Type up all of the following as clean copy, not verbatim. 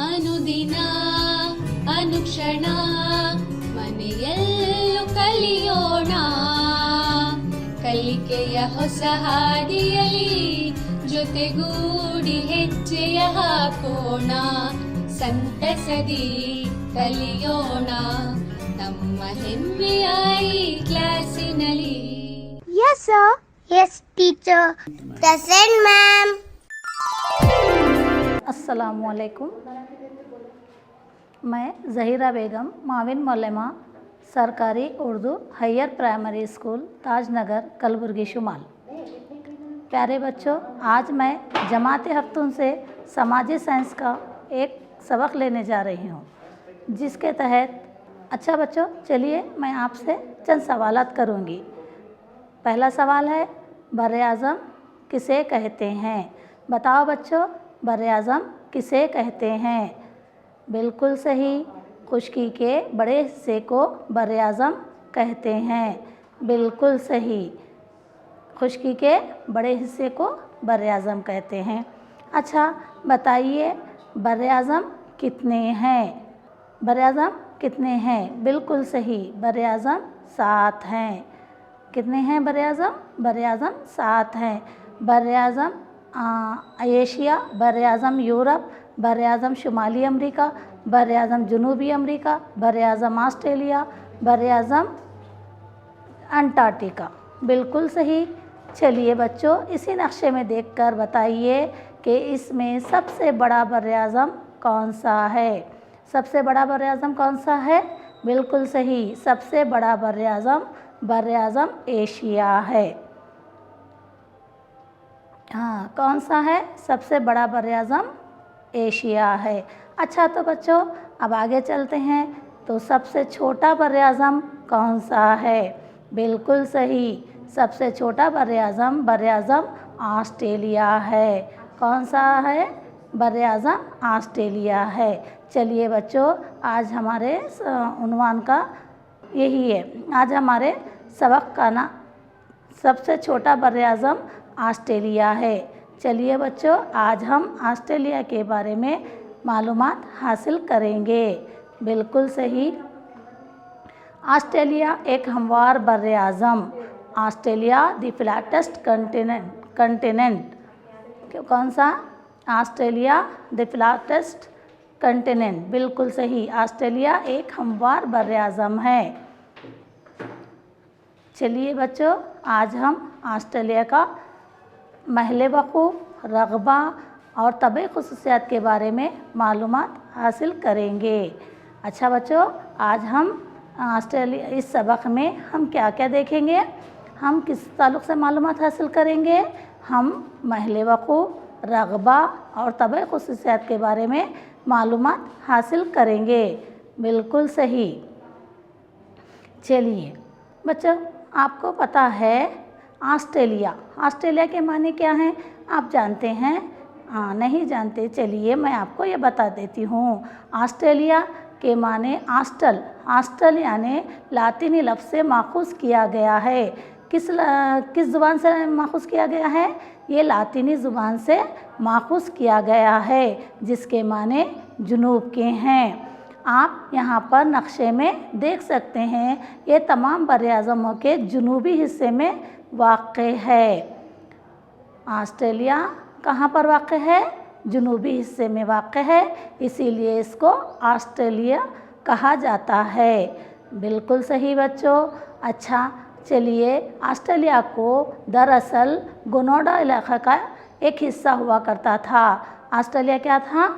ಅನುದಿನ ಅನುಕ್ಷಣ ಮನೆಯಲ್ಲೂ ಕಲಿಯೋಣ, ಕಲಿಕೆಯ ಹೊಸ ಹಾದಿಯಲಿ ಜೊತೆಗೂಡಿ ಹೆಜ್ಜೆಯ ಹಾಕೋಣ, ಸಂತಸದಿ ಕಲಿಯೋಣ ನಮ್ಮ ಹೆಮ್ಮೆಯ ಈ ಕ್ಲಾಸಿನಲ್ಲಿ. Yes, sir. Yes, teacher. Present, ma'am. अस्सलामुअलैकुम। मैं ज़हीरा बेगम माविन मौलमा सरकारी Urdu higher primary school Tajnagar Kalaburagi शुमाल। प्यारे बच्चों, आज मैं जमात हफ्तून से समाजी साइंस का एक सबक लेने जा रही हूँ, जिसके तहत अच्छा बच्चों चलिए मैं आपसे चंद सवालात करूँगी। पहला सवाल है, बर-ए-आज़म किसे कहते हैं? बताओ बच्चों, बर-ए-आज़म किसे कहते हैं? बिल्कुल सही, खुशकी के बड़े हिस्से को बर-ए-आज़म कहते हैं। बिल्कुल सही, खुशकी के बड़े हिस्से को बर-ए-आज़म कहते हैं। अच्छा बताइए, बर-ए-आज़म कितने हैं? बर-ए-आज़म कितने हैं? बिल्कुल सही, बर-ए-आज़म 7 हैं। कितने हैं बर-ए-आज़म? बर-ए-आज़म 7 हैं। बर-ए-आज़म एशिया, बर-ए-आज़म यूरोप, बर-ए-आज़म शुमाली अमेरिका, बर-ए-आज़म जनूबी अमेरिका, बर-ए-आज़म ऑस्ट्रेलिया, बर-ए-आज़म अंटार्कटिका। बिल्कुल सही। चलिए बच्चों, इसी नक्शे में देखकर बताइए कि इसमें सबसे बड़ा बर-ए-आज़म कौन सा है? सबसे बड़ा बर-ए-आज़म कौन सा है? बिल्कुल सही, सबसे बड़ा बर-ए-आज़म एशिया है। हाँ, कौन सा है? सबसे बड़ा बर-ए-आज़म एशिया है। अच्छा तो बच्चों अब आगे चलते हैं, तो सबसे छोटा बर-ए-आज़म कौन सा है? बिल्कुल सही, सबसे छोटा बर-ए-आज़म ऑस्ट्रेलिया है। कौन सा है? बर-ए-आज़म ऑस्ट्रेलिया है। चलिए बच्चों, आज हमारे उन्वान का यही है, आज हमारे सबक का ना सबसे छोटा बर-ए-आज़म ऑस्ट्रेलिया है। चलिए बच्चों, आज हम ऑस्ट्रेलिया के बारे में मालूमात हासिल करेंगे। बिल्कुल सही, ऑस्ट्रेलिया एक हमवार बर-ए-आज़म, ऑस्ट्रेलिया द फ्लैटेस्ट कंटिनेंट। कौन सा? Australia the flattest continent. बिल्कुल सही, ऑस्ट्रेलिया एक हमवार बर-ए-आज़म है। चलिए बच्चों, आज हम ऑस्ट्रेलिया का महल वक़ूफ़, रग़बा और तबी ख़ुसूसियात के बारे में मालूमात हासिल करेंगे। अच्छा बच्चों, आज हम ऑस्ट्रेलिया इस सबक में हम क्या क्या देखेंगे? हम किस ताल्लुक़ से मालूमात हासिल करेंगे? हम महल वक़ूफ़, रग़बा और तबी ख़ुसूसियात के बारे में मालूमात हासिल करेंगे। बिल्कुल सही। चलिए बच्चों, आपको पता है ऑस्ट्रेलिया के माने क्या हैं? आप जानते हैं? नहीं जानते? चलिए मैं आपको ये बता देती हूँ। ऑस्ट्रेलिया के माने ऑस्टल यानी लातिनी लफ्ज़ से माखूज़ किया गया है। किस ज़ुबान से माखूज़ किया गया है? ये लातिनी ज़ुबान से माखूज़ किया गया है, जिसके माने जुनूब के हैं। आप यहाँ पर नक्शे में देख सकते हैं, ये तमाम बर-ए-आज़मों के जुनूबी हिस्से में वाक़े है। ऑस्ट्रेलिया कहाँ पर वाक़ है? जुनूबी हिस्से में वाक़ है, इसीलिए इसको ऑस्ट्रेलिया कहा जाता है। बिल्कुल सही बच्चों। अच्छा चलिए, ऑस्ट्रेलिया को दरअसल गोनोडा इलाक़े का एक हिस्सा हुआ करता था। ऑस्ट्रेलिया क्या था?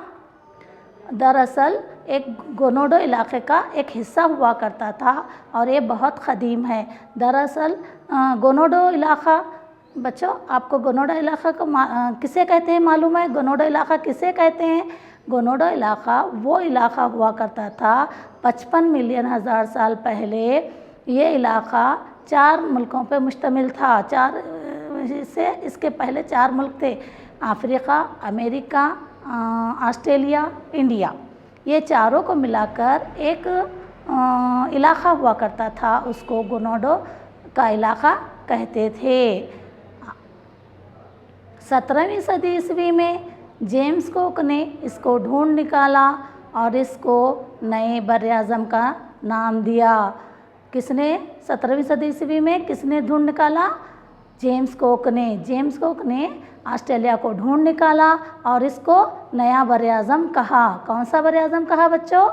दरअसल एक गोनोडो इलाक़े का एक हिस्सा हुआ करता था और ये बहुत क़दीम है। दरअसल गोनोडो इलाक़ा, बच्चों आपको गोनोडा इलाक़ा को किसे कहते हैं मालूम है? गोनोडा इलाक़ा किसे कहते हैं? गोनोडा इलाक़ा वो इलाक़ा हुआ करता था 55 मिलियन हज़ार साल पहले। ये इलाक़ा 4 मुल्कों पे मुश्तमिल था। इसके पहले 4 मुल्क थे, अफ्रीका, अमेरिका, ऑस्ट्रेलिया, इंडिया। ये चारों को मिलाकर एक इलाक़ा हुआ करता था, उसको गोनोडो का इलाक़ा कहते थे। 17वीं सदी ईस्वी में जेम्स कुक ने इसको ढूंढ निकाला और इसको नए बर-ए-आज़म का नाम दिया। किसने 17वीं सदी ईस्वी में किसने ढूंढ निकाला? जेम्स कुक ने। जेम्स कुक ने ऑस्ट्रेलिया को ढूंढ निकाला और इसको नया बर-ए-आज़म कहा। कौन सा बर-ए-आज़म कहा बच्चों?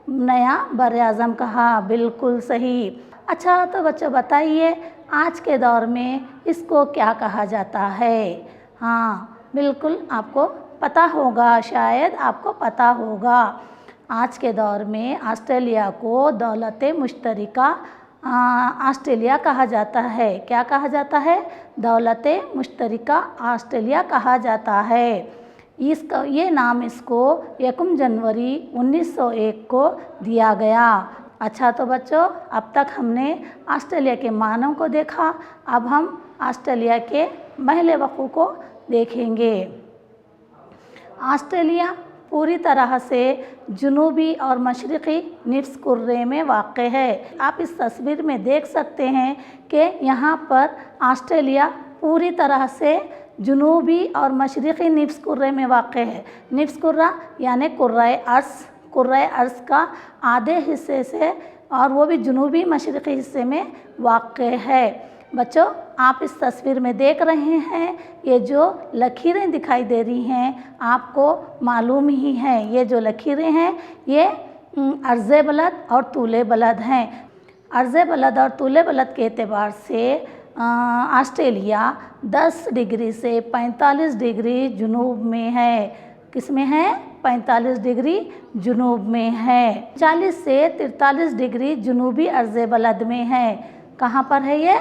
नया बर-ए-आज़म कहा। बिल्कुल सही। अच्छा तो बच्चों बताइए आज के दौर में इसको क्या कहा जाता है? हाँ बिल्कुल आपको पता होगा, शायद आपको पता होगा। आज के दौर में ऑस्ट्रेलिया को दौलत मुश्तरका ऑस्ट्रेलिया कहा जाता है। क्या कहा जाता है? दौलत मुश्तरका ऑस्ट्रेलिया कहा जाता है। इसका ये नाम इसको 1 जनवरी 1901 को दिया गया। अच्छा तो बच्चों अब तक हमने ऑस्ट्रेलिया के मानव को देखा, अब हम ऑस्ट्रेलिया के महल वक़ूफ़ को देखेंगे। ऑस्ट्रेलिया पूरी तरह से जनूबी और मशरक़ी निफ्स कुर्रे में वाक़ है। आप इस तस्वीर में देख सकते हैं कि यहाँ पर ऑस्ट्रेलिया पूरी तरह से जनूबी और मशरक़ी निफ्स कुर्रे में वाक़ है। निफ्स कुर्रा यानी कुर्रा अर्ज़ का आधे हिस्से से, और वो भी जनूबी मशरक़ी हिस्से में वाक़ है। बच्चों आप इस तस्वीर में देख रहे हैं, ये जो लकीरें दिखाई दे रही हैं आपको मालूम ही हैं, ये जो लकीरें हैं ये अर्ज़ बलद और तूल बलद हैं। अर्ज़ बलद और तूल बलद के एतबार से ऑस्ट्रेलिया 10 डिग्री से 45 डिग्री जुनूब में है। किस में है? 45 डिग्री जुनूब में है। 40 से 43 डिग्री जनूबी अर्ज़ बलद में है। कहाँ पर है ये?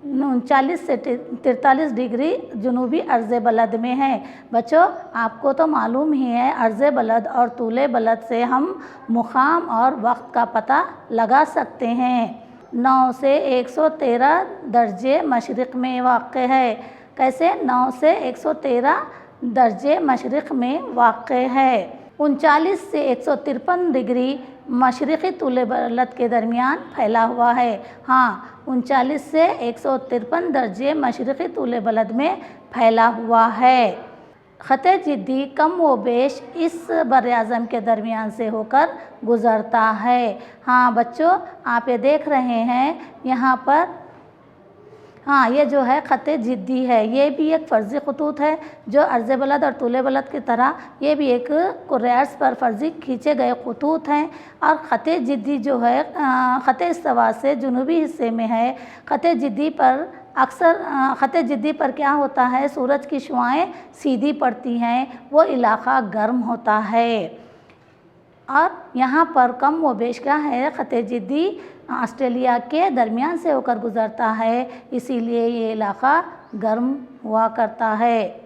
39 से 43 डिग्री जनूबी अर्ज़ बलद में है। बच्चों आपको तो मालूम ही है अर्ज़ बलद और तूल बलद से हम मुकाम और वक्त का पता लगा सकते हैं। 9 से 113 दर्जे मशरिक़ में वाक़ है। कैसे? 9 से 113 दर्जे मशरिक़ में वाक़ है। 39 से 153 डिग्री मशरक़ी तूल बलद के दरमियान फैला हुआ है। हाँ 39 से 153 दर्जे मशरक़ी तूल बलद में फैला हुआ है। ख़त जिद्दी कम व बेश इस बर-ए-आज़म के दरमियान से होकर गुज़रता है। हाँ बच्चों आप ये देख रहे हैं यहाँ पर, हाँ ये जो है ख़त जिद्दी है, ये भी एक फ़र्ज़ी ख़ुतूत है जो अर्ज़ बलद और तूल बलद की तरह ये भी एक कुर्रास पर फ़र्ज़ी खींचे गए ख़ुतूत हैं। और ख़त जिद्दी जो है ख़त इस्तवा से जनूबी हिस्से में है। ख़त जिद्दी पर अक्सर ख़त जिद्दी पर क्या होता है, सूरज की शुआएँ सीधी पड़ती हैं, वो इलाक़ा गर्म होता है। और यहाँ पर कम व बेश क्या है, ख़त जिद्दी ऑस्ट्रेलिया के दरमियान से होकर गुज़रता है, इसीलिए ये इलाक़ा गर्म हुआ करता है।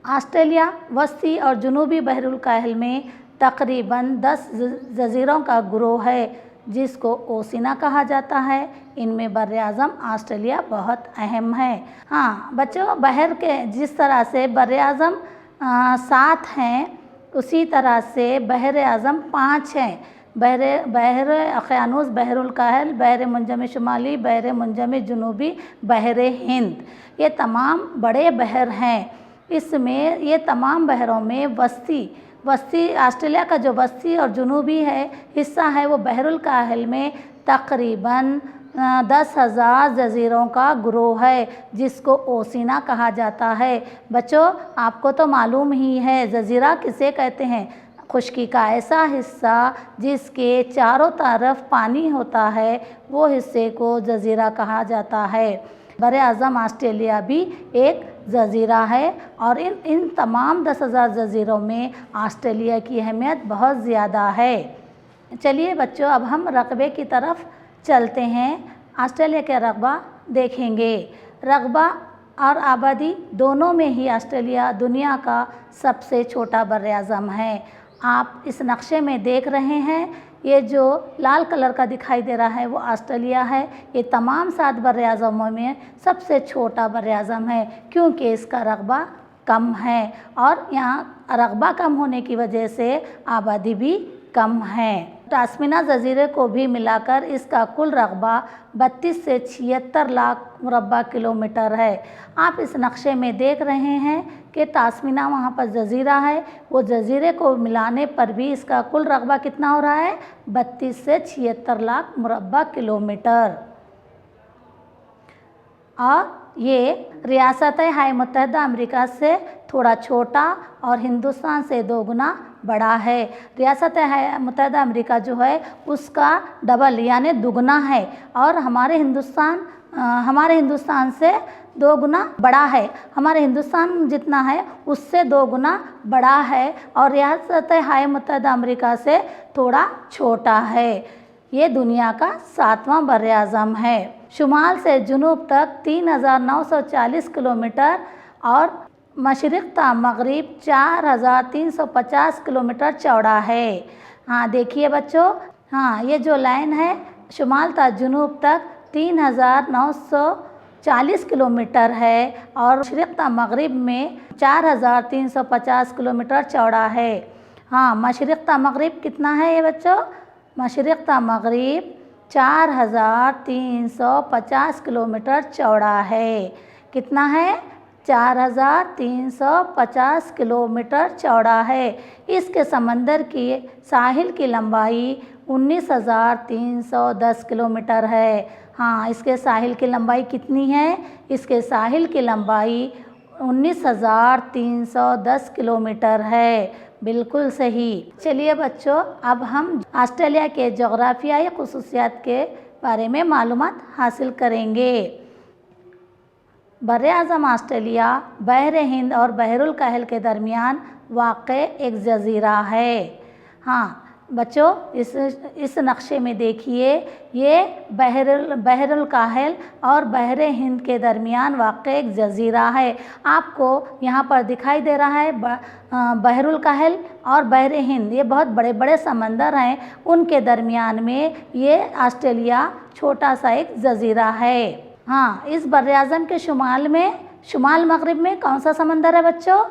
ऑस्ट्रेलिया वस्ती और जनूबी बहरुल काहिल में तकरीबन 10 जज़ीरों का ग्रोह है जिसको ओसिना कहा जाता है। इनमें बर-ए-आज़म ऑस्ट्रेलिया बहुत अहम है। हाँ बच्चों बहर के जिस तरह से बर-ए-आज़म 7 हैं उसी तरह से बहर-ए-आज़म 5 हैं। बहर अक़यानूस, बहरुल काहिल, बहर मुंजम शुमाली, बहर मुंजम जनूबी, बहर हिंद, ये तमाम बड़े बहर हैं। इसमें ये तमाम बहरों में वस्ती ऑस्ट्रेलिया का जो वस्ती और जनूबी है हिस्सा है वो बहरुल काहिल में तकरीबन 10,000 जज़ीरों का ग्रोह है जिसको ओसिना कहा जाता है। बच्चों आपको तो मालूम ही है जज़ीरा किसे कहते हैं, खुश्की का ऐसा हिस्सा जिसके चारों तरफ पानी होता है वो हिस्से को जज़ीरा कहा जाता है। बर-ए-आज़म ऑस्ट्रेलिया भी एक जज़ीरा है और इन तमाम 10,000 जज़ीरों में ऑस्ट्रेलिया की अहमियत बहुत ज़्यादा है। चलिए बच्चों अब हम रकबे की तरफ चलते हैं। ऑस्ट्रेलिया के रकबा देखेंगे। रकबा और आबादी दोनों में ही ऑस्ट्रेलिया दुनिया का सबसे छोटा बर-ए-आज़म है। आप इस नक्शे में देख रहे हैं ये जो लाल कलर का दिखाई दे रहा है वो ऑस्ट्रेलिया है। ये तमाम 7 बर-ए-आज़मों में सबसे छोटा बर-ए-आज़म है क्योंकि इसका रकबा कम है और यहाँ रकबा कम होने की वजह से आबादी भी कम है। टास्मिना जजीरे को भी मिलाकर इसका कुल रकबा 32 से 76 लाख मुरब्बा किलोमीटर है। आप इस नक्शे में देख रहे हैं कि टास्मिना वहाँ पर जजीरा है, वो जजीरे को मिलाने पर भी इसका कुल रकबा कितना हो रहा है, 32 से 76 लाख मुरब्बा किलोमीटर। और ये रियासत हाय मुत्तहदा अमेरिका से थोड़ा छोटा और हिंदुस्तान से 2 गुना बड़ा है। रियासत हाय मुत्तहदा अमेरिका जो है उसका डबल यानी दुगना है, और हमारे हिंदुस्तान से 2 गुना बड़ा है। हमारे हिंदुस्तान जितना है उससे 2 गुना बड़ा है, और रियासत हाय मुत्तहदा अमेरिका से थोड़ा छोटा है। ये दुनिया का 7वां बर्र-ए-आज़म है। शुमाल से जुनूब तक 3940 किलोमीटर और मशरिक़ ता मग़रिब 4350 किलोमीटर चौड़ा है। हाँ देखिए बच्चों, हाँ ये जो लाइन है शुमाल ता जुनूब तक 3940 किलोमीटर है और मशरिक़ ता मग़रिब में 4350 किलोमीटर चौड़ा है। हाँ मशरिक़ ता मग़रिब कितना है ये बच्चों, मशरिक़ ता मग़रिब 4350 किलोमीटर चौड़ा है। कितना है, 4350 किलोमीटर चौड़ा है। इसके समंदर की साहिल की लंबाई 19,310 किलोमीटर है। हाँ इसके साहिल की लंबाई कितनी है, इसके साहिल की लंबाई 19,310 किलोमीटर है। बिल्कुल सही। चलिए बच्चों, अब हम ऑस्ट्रेलिया के जोग्राफियाई खुसूसियात के बारे में मालूमात हासिल करेंगे। बर्र-ए-आज़म ऑस्ट्रेलिया बहर हिंद और बहरुल कहल के दरमियान वाक़े एक जज़ीरा है। हाँ बच्चों, इस नक्शे में देखिए, ये बहरुल कहल और बहर हिंद के दरमियान वाक़ एक जज़ीरा है। आपको यहाँ पर दिखाई दे रहा है बहरुल कहल और बहर हिंद, ये बहुत बड़े बड़े समंदर हैं, उनके दरमियान में ये ऑस्ट्रेलिया छोटा सा एक जज़ीरा है। हाँ इस बर्र-ए-आज़म के शुमाल मग़रिब में कौन सा समंदर है बच्चों,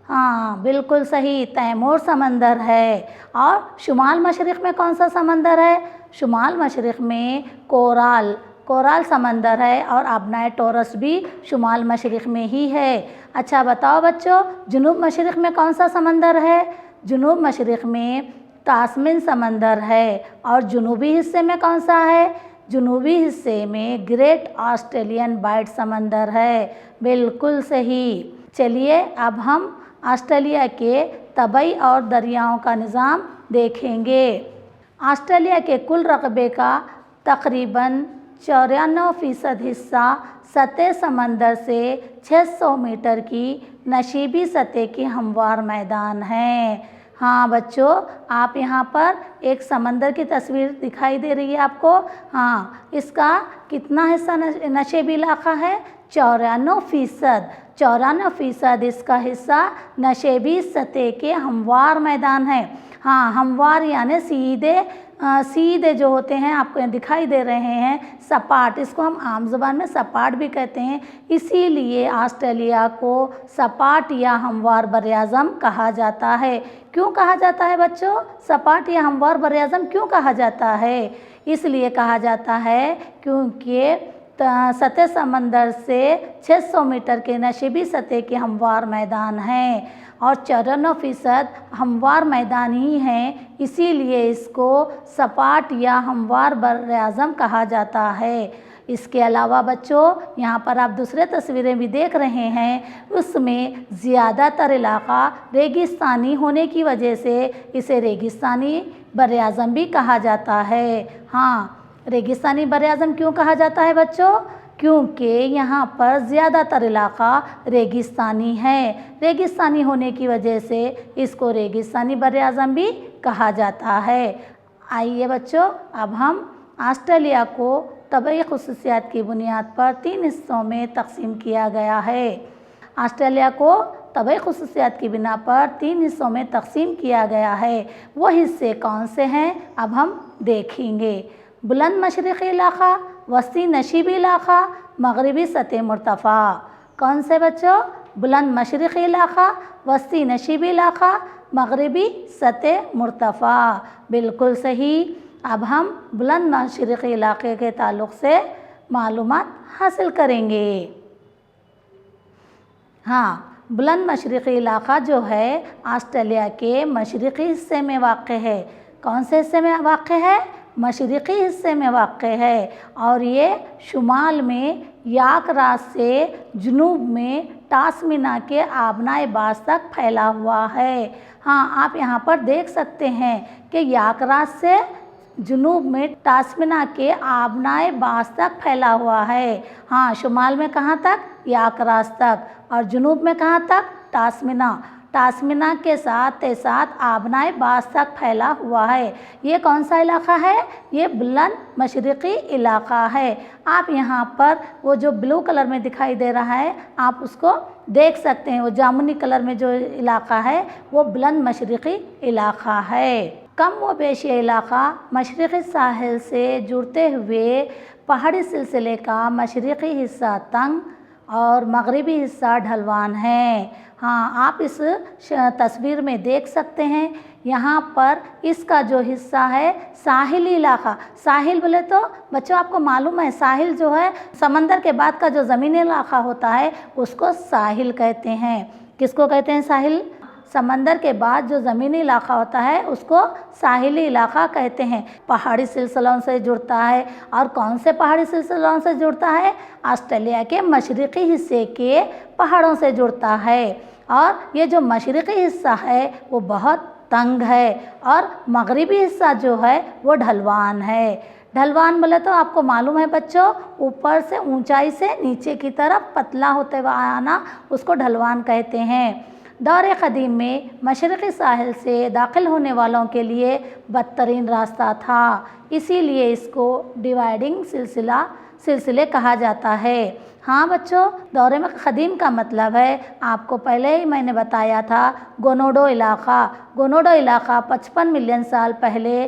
हाँ बिल्कुल सही, तैमूर समंदर है। और शुमाल मशरिक़ में कौन सा समंदर है, शुमाल मशरिक़ में कोराल समंदर है, और अबनाए टोरस भी शुमाल मशरिक़ में ही है। अच्छा बताओ बच्चों, जुनूब मशरिक़ में कौन सा समंदर है, जुनूब मशरिक़ में तास्मिन समंदर है। और जुनूबी हिस्से में कौन सा है, जुनूबी हिस्से में ग्रेट ऑस्ट्रेलियन बाइट समंदर है। बिल्कुल सही। चलिए अब हम ऑस्ट्रेलिया के तबई और दरियाओं का निज़ाम देखेंगे। ऑस्ट्रेलिया के कुल रकबे का तकरीबन 94% हिस्सा सतह समंदर से 600 मीटर की नशीबी सतह के हमवार मैदान हैं। हाँ बच्चों, आप यहाँ पर एक समंदर की तस्वीर दिखाई दे रही है आपको। हाँ इसका कितना हिस्सा नशीबी इलाका है, 94% इसका हिस्सा नशेबी सतह के हमवार मैदान है। हाँ हमवार यानी सीधे जो होते हैं, आपको दिखाई दे रहे हैं सपाट, इसको हम आम ज़बान में सपाट भी कहते हैं। इसीलिए ऑस्ट्रेलिया को सपाट या हमवार बर्र-ए-आज़म कहा जाता है। क्यों कहा जाता है बच्चों, सपाट या हमवार बर्र-ए-आज़म क्यों कहा जाता है, इसलिए कहा जाता है क्योंकि सतह समंदर से 600 मीटर के नशीबी सतह के हमवार मैदान हैं और 94% हमवार मैदान ही हैं, इसीलिए इसको सपाट या हमवार बर्र-ए-आज़म कहा जाता है। इसके अलावा बच्चों, यहाँ पर आप दूसरे तस्वीरें भी देख रहे हैं, उसमें ज़्यादातर इलाका रेगिस्तानी होने की वजह से इसे रेगिस्तानी बर्र-ए-आज़म भी कहा जाता है। हाँ रेगिस्तानी बर्र-ए-आज़म क्यों कहा जाता है बच्चों, क्योंकि यहाँ पर ज़्यादातर इलाका रेगिस्तानी है। रेगिस्तानी होने की वजह से इसको रेगिस्तानी बर्र-ए-आज़म भी कहा जाता है। आइए बच्चों, अब हम ऑस्ट्रेलिया को तबई खुसूसियात की बुनियाद पर 3 हिस्सों में तकसीम किया गया है। ऑस्ट्रेलिया को तबई खुसूसियात की बिना पर 3 हिस्सों में तकसीम किया गया है। वो हिस्से कौन से हैं, अब हम देखेंगे। बुलंद मशरिक़ी इलाक़ा, वस्ती नशीबी इलाक़ा, मग़रिबी सतह मुर्तफ़ा। कौन से बच्चों, बुलंद मशरिक़ी इलाक़ा, वस्ती नशीबी इलाक़ा, मगरिबी सतह मुर्तफ़ा। बिल्कुल सही। अब हम बुलंद मशरिक़ी इलाक़े के ताल्लुक़ से मालूमात हासिल करेंगे। हाँ, बुलंद मशरिक़ी इलाक़ा जो है ऑस्ट्रेलिया के मशरिक़ी हिस्से में वाक़ है। कौन से हिस्से में वाक़ है? मशरिक़ी हिस्से में वाक़ है। और ये शुमाल में याकरास से जुनूब में टास्मिना के आबनाए बाज़ तक फैला हुआ है। हाँ, आप यहाँ पर देख सकते हैं कि याकरास से जुनूब में टास्मिना के आबनाए बाज़ तक फैला हुआ है। हाँ, शुमाल में कहाँ तक? याकरास तक। और जुनूब में कहाँ तक? टास्मिना के साथ आबनाए बाज़ तक फैला हुआ है। ये कौन सा इलाक़ा है? ये बुलंद मशरिक़ी इलाक़ा है। आप यहाँ पर वो जो ब्लू कलर में दिखाई दे रहा है आप उसको देख सकते हैं। वो जामुनी कलर में जो इलाक़ा है वो बुलंद मशरिक़ी इलाक़ा है। कम व बेश ये इलाक़ा मशरिक़ी साहिल से जुड़ते हुए पहाड़ी सिलसिले का मशरिक़ी हिस्सा तंग और मगरिबी हिस्सा ढलवान है। हाँ, आप इस तस्वीर में देख सकते हैं यहाँ पर इसका जो हिस्सा है साहिली इलाक़ा। साहिल बोले तो बच्चों आपको मालूम है साहिल जो है समंदर के बाद का जो ज़मीनी इलाक़ा होता है उसको साहिल कहते हैं। किसको कहते हैं साहिल? समंदर के बाद जो ज़मीनी इलाक़ा होता है उसको साहिली इलाक़ा कहते हैं। पहाड़ी सिलसिलों से जुड़ता है। और कौन से पहाड़ी सिलसिलों से जुड़ता है? ऑस्ट्रेलिया के मशरिक़ी हिस्से के पहाड़ों से जुड़ता है। और ये जो मशरिक़ी हिस्सा है वो बहुत तंग है और मगरिबी हिस्सा जो है वो ढलवान है। ढलवान बोले तो आपको मालूम है बच्चों ऊपर से ऊंचाई से नीचे की तरफ पतला होते हुए आना उसको ढलवान कहते हैं। दौर क़दीम में मशरिक़ी साहिल से दाखिल होने वालों के लिए बदतरीन रास्ता था, इसीलिए इसको डिवाइडिंग सिलसिले कहा जाता है। हाँ बच्चों, दौरे में क़दीम का मतलब है आपको पहले ही मैंने बताया था गोनोडो इलाक़ा 55 मिलियन साल पहले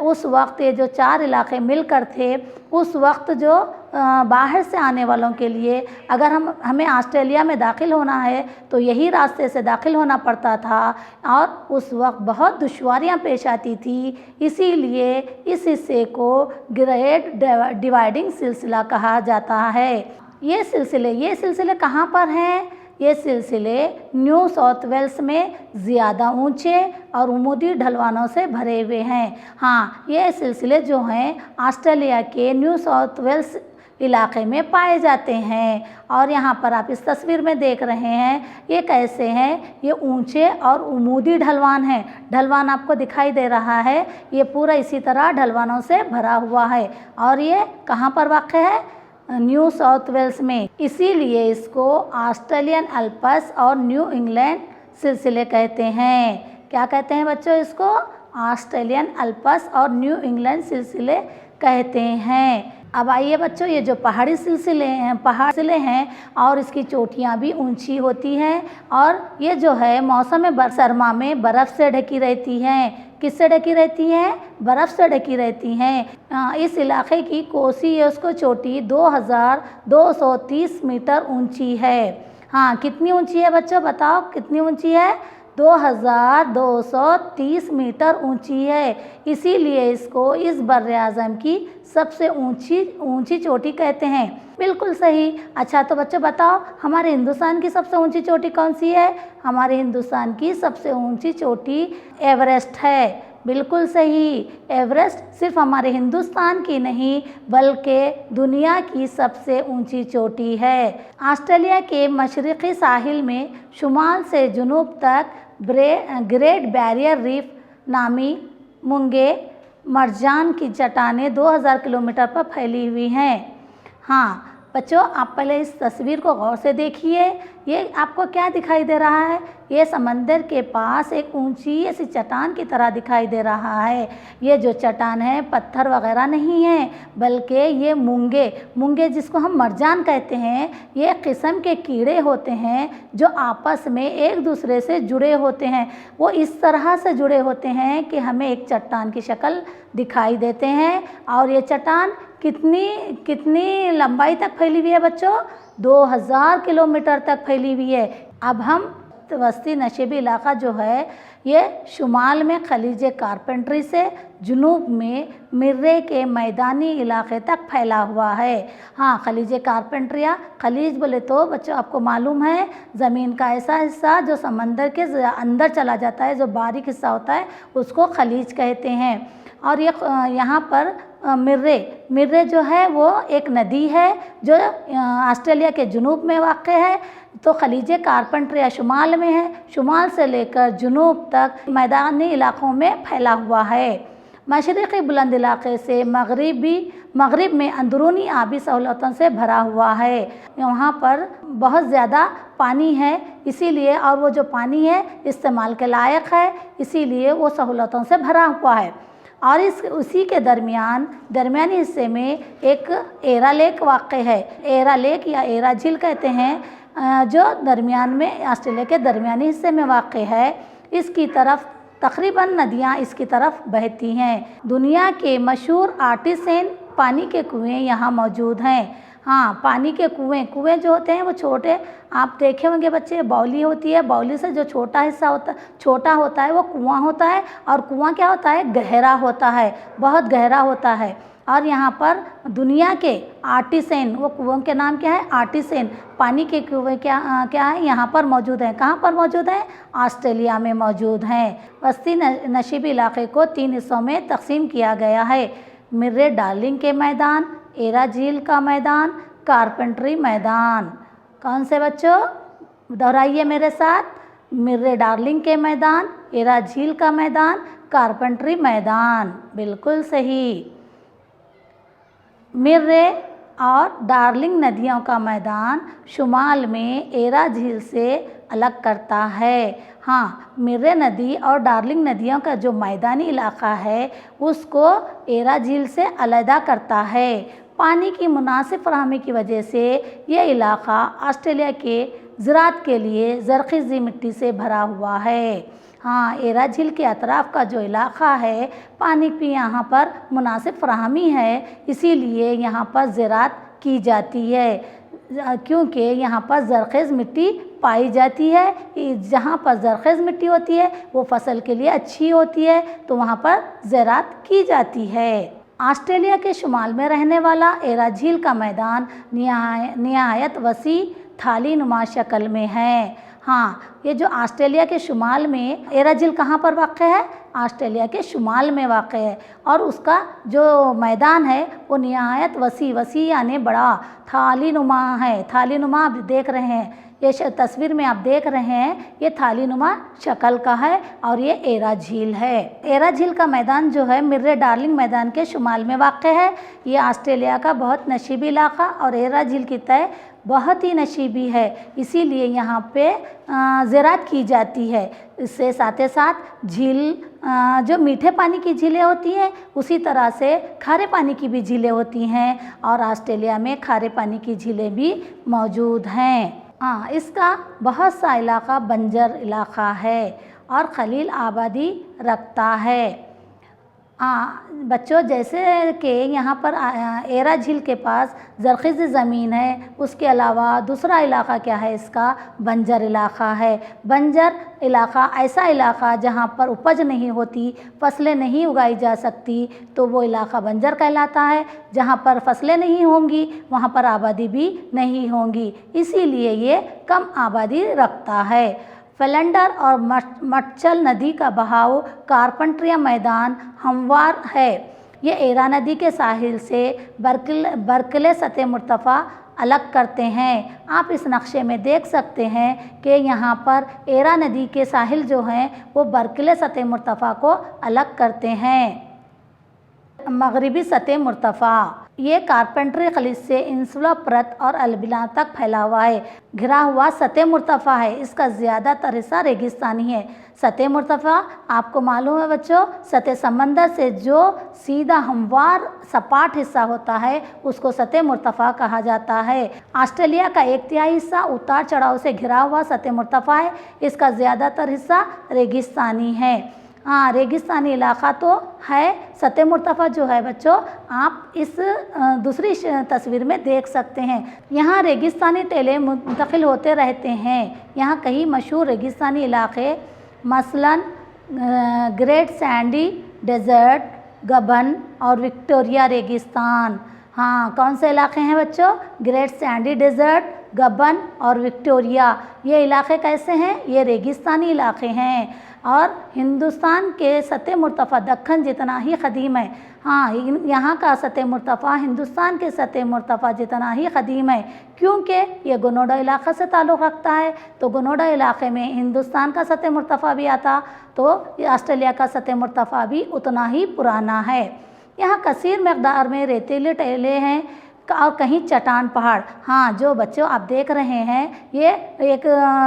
उस वक्त ये जो 4 इलाक़े मिलकर थे उस वक्त जो बाहर से आने वालों के लिए अगर हमें ऑस्ट्रेलिया में दाखिल होना है तो यही रास्ते से दाखिल होना पड़ता था और उस वक्त बहुत दुश्वारियां पेश आती थी, इसीलिए इस हिस्से को ग्रेट डिवाइडिंग सिलसिला कहा जाता है। ये सिलसिले कहाँ पर हैं? ये सिलसिले न्यू साउथ वेल्स में ज़्यादा ऊंचे और उमूदी ढलवानों से भरे हुए हैं। हाँ, ये सिलसिले जो हैं ऑस्ट्रेलिया के न्यू साउथ वेल्स इलाक़े में पाए जाते हैं। और यहाँ पर आप इस तस्वीर में देख रहे हैं ये कैसे हैं, ये ऊंचे और उमूदी ढलवान हैं। ढलवान आपको दिखाई दे रहा है, ये पूरा इसी तरह ढलवानों से भरा हुआ है। और ये कहाँ पर वाक़ है? न्यू साउथ वेल्स में। इसीलिए इसको ऑस्ट्रेलियन अल्पस और न्यू इंग्लैंड सिलसिले कहते हैं। क्या कहते हैं बच्चों इसको? ऑस्ट्रेलियन अल्पस और न्यू इंग्लैंड सिलसिले कहते हैं। अब आइए बच्चों, ये जो पहाड़ी सिलसिले हैं और इसकी चोटियाँ भी ऊंची होती हैं और ये जो है मौसम सरमा में बर्फ़ से ढकी रहती हैं। किससे ढकी रहती हैं? बर्फ़ से ढकी रहती हैं। इस इलाके की कोसी है उसको चोटी 2230 मीटर ऊंची है। हाँ, कितनी ऊंची है बच्चों बताओ, कितनी ऊंची है? 2230 मीटर ऊंची है। इसीलिए इसको इस बर्र-ए-आज़म की सबसे ऊंची चोटी कहते हैं। बिल्कुल सही। अच्छा तो बच्चों बताओ हमारे हिंदुस्तान की सबसे ऊंची चोटी कौन सी है? हमारे हिंदुस्तान की सबसे ऊंची चोटी एवरेस्ट है। बिल्कुल सही। एवरेस्ट सिर्फ हमारे हिंदुस्तान की नहीं बल्कि दुनिया की सबसे ऊंची चोटी है। ऑस्ट्रेलिया के मशरिक़ी साहिल में शुमाल से जुनूब तक ग्रेट बैरियर रीफ नामी मूंगे मरजान की चट्टानें 2000 किलोमीटर पर फैली हुई हैं। हाँ बच्चों, आप पहले इस तस्वीर को गौर से देखिए। ये आपको क्या दिखाई दे रहा है? ये समंदर के पास एक ऊंची ऐसी चट्टान की तरह दिखाई दे रहा है। ये जो चट्टान है पत्थर वगैरह नहीं है बल्कि ये मूंगे जिसको हम मरजान कहते हैं, ये किस्म के कीड़े होते हैं जो आपस में एक दूसरे से जुड़े होते हैं। वो इस तरह से जुड़े होते हैं कि हमें एक चट्टान की शक्ल दिखाई देते हैं। और ये चट्टान कितनी लंबाई तक फैली हुई है बच्चों? 2000 किलोमीटर तक फैली हुई है। अब हम वस्ती नशीबी इलाका जो है ये शुमाल में खलीज कारपेंट्री से जुनूब में मिर्रे के मैदानी इलाके तक फैला हुआ है। हाँ, खलीज कारपेंट्रिया, खलीज बोले तो बच्चों आपको मालूम है ज़मीन का ऐसा हिस्सा जो समंदर के अंदर चला जाता है, जो बारीक हिस्सा होता है उसको खलीज कहते हैं। और ये यहाँ पर मिर्रे जो है वो एक नदी है जो ऑस्ट्रेलिया के जुनूब में वाक़ है। तो खलीज कारपेंट्रिया शुमाल में है, शुमाल से लेकर जुनूब तक मैदानी इलाक़ों में फैला हुआ है। मशरिक़ी बुलंद इलाक़े से मगरिब में अंदरूनी आबी सहूलतों से भरा हुआ है। वहाँ पर बहुत ज़्यादा पानी है, इसीलिए और वो जो पानी है इस्तेमाल के लायक है, इसीलिए वो सहूलतों से भरा हुआ है। और उसी के दरमियानी हिस्से में एक एरा लेक वाक़ है। एरा लेक या एरा झील कहते हैं जो दरमियान में ऑस्ट्रेलिया के दरमियानी हिस्से में वाक़ है। इसकी तरफ तकरीबन नदियाँ इसकी तरफ बहती हैं। दुनिया के मशहूर आर्टिसन पानी के कुएं यहाँ मौजूद हैं। हाँ, पानी के कुएं जो होते हैं वो छोटे, आप देखे होंगे बच्चे, बाउली होती है, बाउली से जो छोटा हिस्सा छोटा होता है वो कुआं होता है। और कुआं क्या होता है, गहरा होता है, बहुत गहरा होता है। और यहाँ पर दुनिया के आर्टिसन, वो कुओं के नाम क्या है, आर्टिसन पानी के कुएं क्या है यहाँ पर मौजूद हैं। कहाँ पर मौजूद हैं, ऑस्ट्रेलिया में मौजूद हैं। वस्ती नशीबी इलाके को 3 हिस्सों में तकसीम किया गया है। मिर्रे डार्लिंग के मैदान, एरा झील का मैदान, कारपेंट्री मैदान। कौन से बच्चों, दोहराइए मेरे साथ, मिर्रे डार्लिंग के मैदान, एरा झील का मैदान, कारपेंट्री मैदान। बिल्कुल सही। मिर्रे और डार्लिंग नदियों का मैदान शुमाल में एरा झील से अलग करता है। हाँ, मिर्रे नदी और डार्लिंग नदियों का जो मैदानी इलाका है उसको एरा झील से अलहदा करता है। पानी की मुनासिब फराहमी की वजह से ये इलाका ऑस्ट्रेलिया के ज़राअत के लिए ज़रख़ीज़ी मिट्टी से भरा हुआ है। हाँ, एरा झील के अतराफ़ का जो इलाका है पानी की यहाँ पर मुनासिब फराहमी है, इसीलिए यहाँ पर ज़राअत की जाती है क्योंकि यहाँ पर ज़रख़ीज़ मिट्टी पाई जाती है। जहाँ पर ज़रख़ीज़ मिट्टी होती है वो फसल के लिए अच्छी होती है, तो वहाँ पर ज़राअत की जाती है। ऑस्ट्रेलिया के शुमाल में रहने वाला एरा झील का मैदान निहायत वसी थाली नुमा शक्ल में है। हाँ, ये जो ऑस्ट्रेलिया के शुमाल में एरा झील कहाँ पर वाक़ है, ऑस्ट्रेलिया के शुमाल में वाक़ है। और उसका जो मैदान है वो निहायत वसी यानी बड़ा थाली नुमा है। थाली नुमा आप देख रहे हैं, ये तस्वीर में आप देख रहे हैं, ये थाली नुमा शक्ल का है और ये एरा झील है। एरा झील का मैदान जो है मिर्रे डार्लिंग मैदान के शुमाल में वाक़ है। ये ऑस्ट्रेलिया का बहुत नशीबी इलाका और एरा झील की तय बहुत ही नशीबी है, इसीलिए यहाँ पे ज़राअत की जाती है। इससे साथ ही साथ झील जो मीठे पानी की झीलें होती हैं उसी तरह से खारे पानी की भी झीलें होती हैं और ऑस्ट्रेलिया में खारे पानी की झीलें भी मौजूद हैं। हाँ, इसका बहुत सा इलाका बंजर इलाका है और खलील आबादी रखता है। बच्चों, जैसे कि यहाँ पर एरा झील के पास ज़रख़ीज़ ज़मीन है, उसके अलावा दूसरा इलाका क्या है, इसका बंजर इलाका है। बंजर इलाका ऐसा इलाका जहाँ पर उपज नहीं होती, फसलें नहीं उगाई जा सकती, तो वो इलाका बंजर कहलाता है। जहाँ पर फसलें नहीं होंगी वहाँ पर आबादी भी नहीं होंगी, इसीलिए ये कम आबादी रखता है। फ्लेंडर और मटचल नदी का बहाव कारपेंट्रिया मैदान हमवार है। ये एरा नदी के साहिल से बर्कले सतह मुर्तफ़ा अलग करते हैं। आप इस नक्शे में देख सकते हैं कि यहाँ पर एरा नदी के साहिल जो हैं वो बर्कले सतह मुर्तफ़ा को अलग करते हैं। मगरिबी सतह मुर्तफ़ा ये कारपेंट्री खलीज से इंसुला परत और अलबिला तक फैला हुआ है। घिरा हुआ सतह मुर्तफ़ा है, इसका ज़्यादातर हिस्सा रेगिस्तानी है। सतह मुर्तफ़ा आपको मालूम है बच्चों, सतह समंदर से जो सीधा हमवार सपाट हिस्सा होता है उसको सतह मुर्तफ़ा कहा जाता है। ऑस्ट्रेलिया का 1/3 हिस्सा उतार चढ़ाव से घिरा हुआ सतह मुर्तफ़ा है, इसका ज़्यादातर हिस्सा रेगिस्तानी है। हाँ, रेगिस्तानी इलाका तो है। सतह मुर्तफ़ा जो है बच्चों, आप इस दूसरी तस्वीर में देख सकते हैं। यहाँ रेगिस्तानी टीले मुंतकिल होते रहते हैं। यहाँ कई मशहूर रेगिस्तानी इलाके मसलन ग्रेट सैंडी डेजर्ट, गबन और विक्टोरिया रेगिस्तान। हाँ, कौन से इलाके हैं बच्चों? ग्रेट सैंडी डेजर्ट, गबन और विक्टोरिया। ये इलाके कैसे हैं? ये रेगिस्तानी इलाके हैं और हिंदुस्तान के सतह मुर्तफ़ा दक्कन जितना ही क़दीम है। हाँ, यहाँ का सतह मुर्तफ़ा हिंदुस्तान के सतह मुर्तफ़ा जितना ही क़दीम है, क्योंकि ये गनोडा इलाक़ा से ताल्लुक़ रखता है। तो गनोडा इलाक़े में हिंदुस्तान का सतह मुर्तफ़ा भी आता, तो ऑस्ट्रेलिया का सतह मुर्तफ़ा भी उतना ही पुराना है। यहाँ कसीर मकदार में रेतीले टीले हैं और कहीं चट्टान पहाड़। हाँ, जो बच्चों आप देख रहे हैं ये एक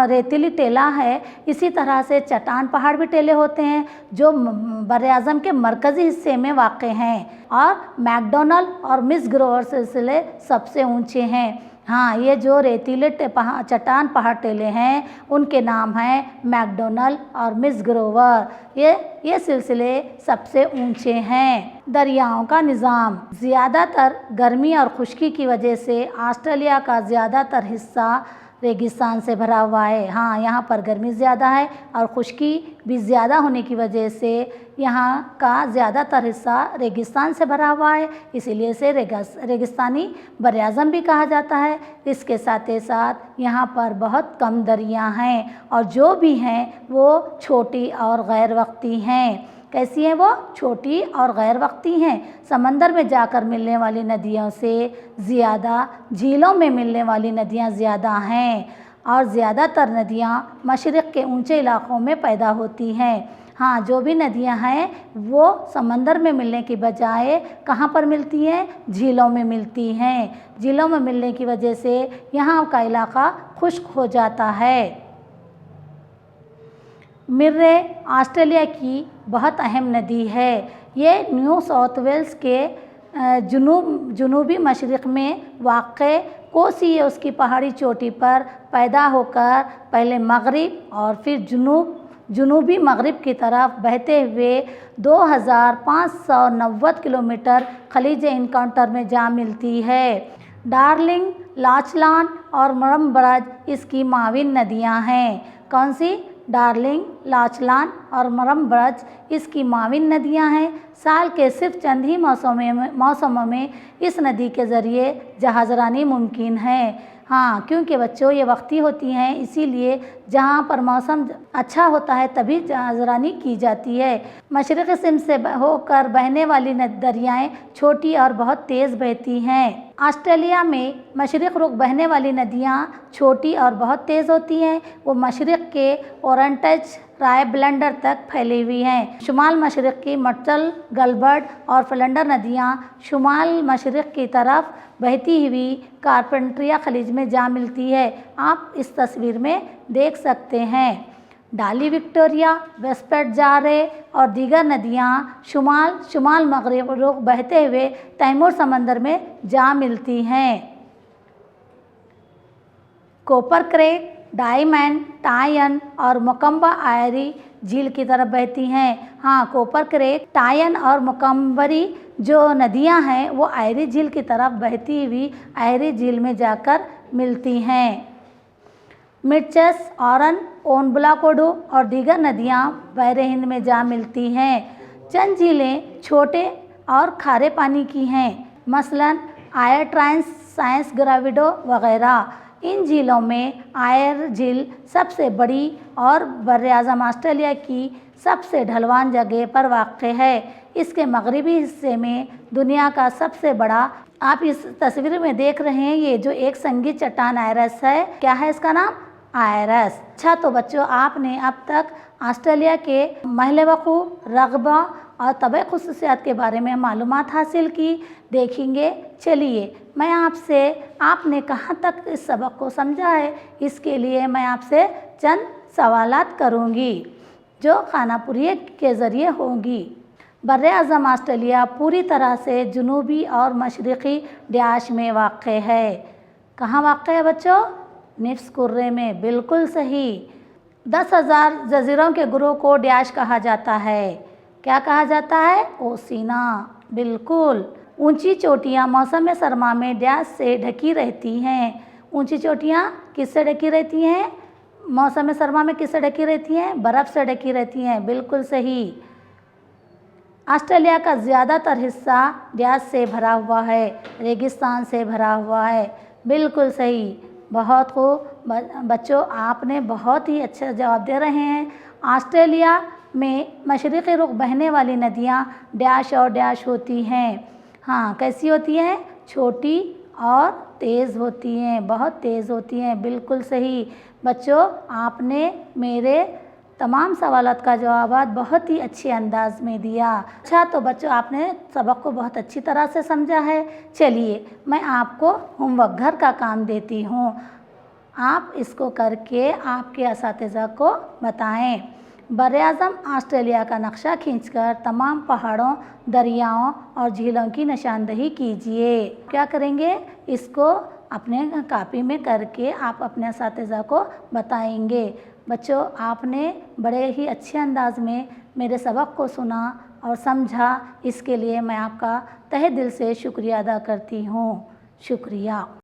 रेतीली टीला है। इसी तरह से चट्टान पहाड़ भी टीले होते हैं जो बर-ए-आज़म के मरकज़ी हिस्से में वाक़ हैं और मैकडोनल और मिस ग्रोवर सिलसिले सबसे ऊंचे हैं। हाँ, ये जो रेतीले चट्टान पहाड़ टीले हैं उनके नाम हैं मैकडोनल और मिस ग्रोवर। ये सिलसिले सबसे ऊंचे हैं। दरियाओं का निज़ाम। ज़्यादातर गर्मी और खुश्की की वजह से ऑस्ट्रेलिया का ज़्यादातर हिस्सा रेगिस्तान से भरा हुआ है। हाँ, यहाँ पर गर्मी ज़्यादा है और खुश्की भी ज़्यादा होने की वजह से यहाँ का ज़्यादातर हिस्सा रेगिस्तान से भरा हुआ है, इसीलिए इसे रेगिस्तानी बर-ए-आज़म भी कहा जाता है। इसके साथ ही साथ यहाँ पर बहुत कम दरिया हैं और जो भी हैं वो छोटी और गैर वक्ती हैं। कैसी हैं वो? छोटी और गैर वक्ती हैं। समंदर में जाकर मिलने वाली नदियों से ज़्यादा झीलों में मिलने वाली नदियाँ ज़्यादा हैं और ज़्यादातर नदियाँ मशरिक़ के ऊंचे इलाक़ों में पैदा होती हैं। हाँ, जो भी नदियाँ हैं वो समंदर में मिलने की बजाय कहाँ पर मिलती हैं? झीलों में मिलती हैं। झीलों में मिलने की वजह से यहाँ का इलाक़ा खुश्क हो जाता है। मिर्रे ऑस्ट्रेलिया की बहुत अहम नदी है। ये न्यू साउथ वेल्स के जुनूबी मशरिक़ में वाक़े कोसी उसकी पहाड़ी चोटी पर पैदा होकर पहले मग़रिब और फिर जुनूबी मग़रिब की तरफ बहते हुए 2590 किलोमीटर खलीज इनकाउंटर में जा मिलती है। डार्लिंग, लाचलान और मरमब्रज इसकी माविन नदियाँ हैं। कौन सी? डार्लिंग, लाचलान और मरमब्रज इसकी माविन नदियाँ हैं। साल के सिर्फ चंद ही मौसमों में इस नदी के ज़रिए जहाज़रानी मुमकिन है। हाँ, क्योंकि बच्चों ये वक्ती होती हैं, इसीलिए जहाँ पर मौसम अच्छा होता है तभी जहाज़रानी की जाती है। मशरिक़ सिंध से होकर बहने वाली दरियाएँ छोटी और बहुत तेज़ बहती हैं। ऑस्ट्रेलिया में मशरिक़ रुख बहने वाली नदियाँ छोटी और बहुत तेज़ होती हैं। वो मशरिक़ के ओरेंटज राय ब्लेंडर तक फैली हुई हैं। शुमाल मशरिक़ की मटल, गलबर्ट और फ्लंडर नदियाँ शुमाल मशरिक़ की तरफ बहती हुई कारपेंट्रिया खलीज में जा मिलती है। आप इस तस्वीर में देख सकते हैं। डाली, विक्टोरिया, वेस्टर्न जारे और दीगर नदियाँ शुमाल मग़रिब रुख बहते हुए तैमूर समंदर में जा मिलती हैं। कोपर क्रेक, डायमंड, टायन और मुकम्बा आयरी झील की तरफ बहती हैं। हाँ, कोपर क्रेक, टायन और मुकम्बरी जो नदियां हैं वो आयरी झील की तरफ बहती हुई आयरी झील में जाकर मिलती हैं। मिर्चस, ऑरन, ओनबुलाकोडो और दीगर नदियां बहरे हिंद में जा मिलती हैं। चंद झीलें छोटे और खारे पानी की हैं, मसलन आयर ट्रांस, साइंस ग्राविडो वगैरह। इन झीलों में आयर झील सबसे बड़ी और बर-ए-आज़म ऑस्ट्रेलिया की सबसे ढलवान जगह पर वाक़ है। इसके मगरिबी हिस्से में दुनिया का सबसे बड़ा, आप इस तस्वीर में देख रहे हैं, ये जो एक संगीत चट्टान आयरस है, क्या है इसका नाम? आयरस। अच्छा, तो बच्चों आपने अब तक ऑस्ट्रेलिया के महल वक़ूअ, रक़बा और तबई ख़ुसूसियात के बारे में मालूमात हासिल की। देखेंगे। चलिए, मैं आपसे, आपने कहाँ तक इस सबक को समझा है, इसके लिए मैं आपसे चंद सवालात करूँगी जो खानापुरी के ज़रिए होंगी। बर-ए-आज़म ऑस्ट्रेलिया पूरी तरह से जुनूबी और मशरिक़ी डैश में वाक़ है। कहाँ वाक़ है बच्चों? निफ्स कुर्रे में। बिल्कुल सही। 10,000 जजीरों के ग्रोह को डैश कहा जाता है। क्या कहा जाता है? ओशिना। बिल्कुल। ऊंची चोटियाँ मौसम सरमा में डैश से ढकी रहती हैं। ऊंची चोटियाँ किससे ढकी रहती हैं? मौसम सरमा में किससे ढकी रहती हैं? बर्फ़ से ढकी रहती हैं। बिल्कुल सही। ऑस्ट्रेलिया का ज़्यादातर हिस्सा डैश से भरा हुआ है, रेगिस्तान से भरा हुआ है। बिल्कुल सही। बहुत खूब बच्चों, आपने बहुत ही अच्छा जवाब दे रहे हैं। ऑस्ट्रेलिया में मशरक़ी रुख बहने वाली नदियाँ डैश और डैश होती हैं। हाँ, कैसी होती हैं? छोटी और तेज़ होती हैं, बहुत तेज़ होती हैं। बिल्कुल सही। बच्चों, आपने मेरे तमाम सवालात का जवाब बहुत ही अच्छे अंदाज में दिया। अच्छा, तो बच्चों, आपने सबक को बहुत अच्छी तरह से समझा है। चलिए, मैं आपको होमवर्क घर का काम देती हूँ। आप इसको करके आपके असातिज़ा को बताएं। बरआज़म ऑस्ट्रेलिया का नक्शा खींचकर तमाम पहाड़ों, दरियाओं और झीलों की निशानदही कीजिए। क्या करेंगे? इसको अपने कापी में करके आप अपने असातिज़ा को बताएंगे। बच्चों, आपने बड़े ही अच्छे अंदाज में मेरे सबक को सुना और समझा, इसके लिए मैं आपका तहे दिल से शुक्रिया अदा करती हूँ। शुक्रिया।